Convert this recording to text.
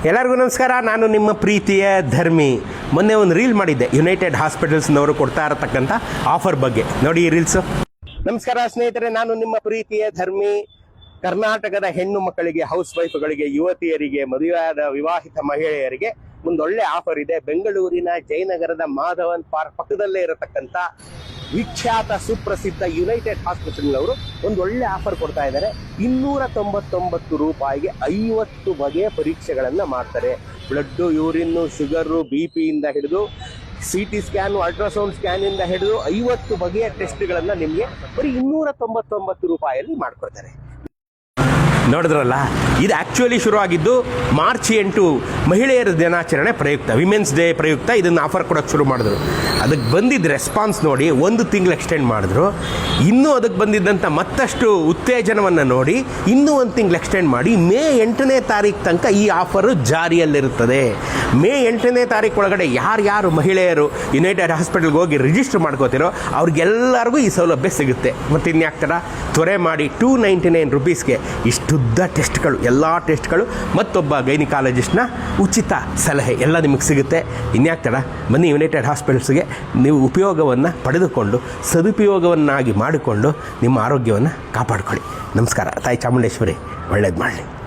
ಎಲ್ಲರಿಗೂ ನಮಸ್ಕಾರ. ನಾನು ನಿಮ್ಮ ಪ್ರೀತಿಯ ಧರ್ಮಿ. ಮೊನ್ನೆ ಒಂದು ರೀಲ್ ಮಾಡಿದ್ದೆ ಯುನೈಟೆಡ್ ಹಾಸ್ಪಿಟಲ್ಸ್ನವರು ಕೊಡ್ತಾ ಇರತಕ್ಕಂಥ ಆಫರ್ ಬಗ್ಗೆ. ನೋಡಿ ಈ ರೀಲ್ಸು. ನಮಸ್ಕಾರ ಸ್ನೇಹಿತರೆ, ನಾನು ನಿಮ್ಮ ಪ್ರೀತಿಯ ಧರ್ಮಿ. ಕರ್ನಾಟಕದ ಹೆಣ್ಣು ಮಕ್ಕಳಿಗೆ, ಹೌಸ್ ವೈಫ್ಗಳಿಗೆ, ಯುವತಿಯರಿಗೆ, ಮದುವೆಯಾದ ವಿವಾಹಿತ ಮಹಿಳೆಯರಿಗೆ ಒಂದೊಳ್ಳೆ ಆಫರ್ ಇದೆ. ಬೆಂಗಳೂರಿನ ಜಯನಗರದ ಮಾಧವನ್ ಪಾರ್ಕ್ ಪಕ್ಕದಲ್ಲೇ ಇರತಕ್ಕಂಥ ವಿಖ್ಯಾತ ಸುಪ್ರಸಿದ್ಧ ಯುನೈಟೆಡ್ ಹಾಸ್ಪಿಟಲ್ನವರು ಒಂದೊಳ್ಳೆ ಆಫರ್ ಕೊಡ್ತಾ ಇದ್ದಾರೆ. 299 ರೂಪಾಯಿಗೆ 50 ಬಗೆಯ ಪರೀಕ್ಷೆಗಳನ್ನು ಮಾಡ್ತಾರೆ. ಬ್ಲಡ್ಡು, ಯೂರಿನ್ನು, ಶುಗರು, BP ಇಂದ ಹಿಡಿದು CT ಸ್ಕ್ಯಾನು, ಅಲ್ಟ್ರಾಸೌಂಡ್ ಸ್ಕ್ಯಾನಿಂದ ಹಿಡಿದು 50 ಬಗೆಯ ಟೆಸ್ಟ್ಗಳನ್ನು ನಿಮಗೆ ಬರೀ 299 ರೂಪಾಯಲ್ಲಿ ಮಾಡ್ಕೊಡ್ತಾರೆ. ನೋಡಿದ್ರಲ್ಲ, ಇದು ಆ್ಯಕ್ಚುಲಿ ಶುರುವಾಗಿದ್ದು ಮಾರ್ಚ್ 8 ಮಹಿಳೆಯರ ದಿನಾಚರಣೆ ಪ್ರಯುಕ್ತ, ವಿಮೆನ್ಸ್ ಡೇ ಪ್ರಯುಕ್ತ ಇದನ್ನು ಆಫರ್ ಕೊಡೋಕ್ಕೆ ಶುರು ಮಾಡಿದ್ರು. ಅದಕ್ಕೆ ಬಂದಿದ್ದ ರೆಸ್ಪಾನ್ಸ್ ನೋಡಿ 1 ತಿಂಗಳು ಎಕ್ಸ್ಟೆಂಡ್ ಮಾಡಿದ್ರು. ಇನ್ನೂ ಅದಕ್ಕೆ ಬಂದಿದ್ದಂಥ ಮತ್ತಷ್ಟು ಉತ್ತೇಜನವನ್ನು ನೋಡಿ ಇನ್ನೂ 1 ತಿಂಗಳು ಎಕ್ಸ್ಟೆಂಡ್ ಮಾಡಿ ಮೇ 8ನೇ ತಾರೀಕು ತನಕ ಈ ಆಫರು ಜಾರಿಯಲ್ಲಿರುತ್ತದೆ. ಮೇ 8ನೇ ತಾರೀಕು ಒಳಗಡೆ ಯಾರ್ಯಾರು ಮಹಿಳೆಯರು ಯುನೈಟೆಡ್ ಹಾಸ್ಪಿಟಲ್ಗೆ ಹೋಗಿ ರಿಜಿಸ್ಟರ್ ಮಾಡ್ಕೋತಿರೋ ಅವ್ರಿಗೆಲ್ಲರಿಗೂ ಈ ಸೌಲಭ್ಯ ಸಿಗುತ್ತೆ. ಮತ್ತು ಇನ್ಯಾಕ್ತರ ತ್ವರೆ ಮಾಡಿ 299 ರುಪೀಸ್ಗೆ ಇಷ್ಟುದ್ದ ಟೆಸ್ಟ್ಗಳು, ಎಲ್ಲ ಟೆಸ್ಟ್ಗಳು ಮತ್ತೊಬ್ಬ ಗೈನಿಕಾಲಜಿಸ್ಟ್ನ ಉಚಿತ ಸಲಹೆ ಎಲ್ಲ ನಿಮಗೆ ಸಿಗುತ್ತೆ. ಇನ್ಯಾಕ್ತರ ಬನ್ನಿ ಯುನೈಟೆಡ್ ಹಾಸ್ಪಿಟಲ್ಸ್ಗೆ. ನೀವು ಉಪಯೋಗವನ್ನು ಪಡೆದುಕೊಂಡು ಸದುಪಯೋಗವನ್ನಾಗಿ ಮಾಡಿಕೊಂಡು ನಿಮ್ಮ ಆರೋಗ್ಯವನ್ನು ಕಾಪಾಡಿಕೊಳ್ಳಿ. ನಮಸ್ಕಾರ. ತಾಯಿ ಚಾಮುಂಡೇಶ್ವರಿ ಒಳ್ಳೇದು ಮಾಡಲಿ.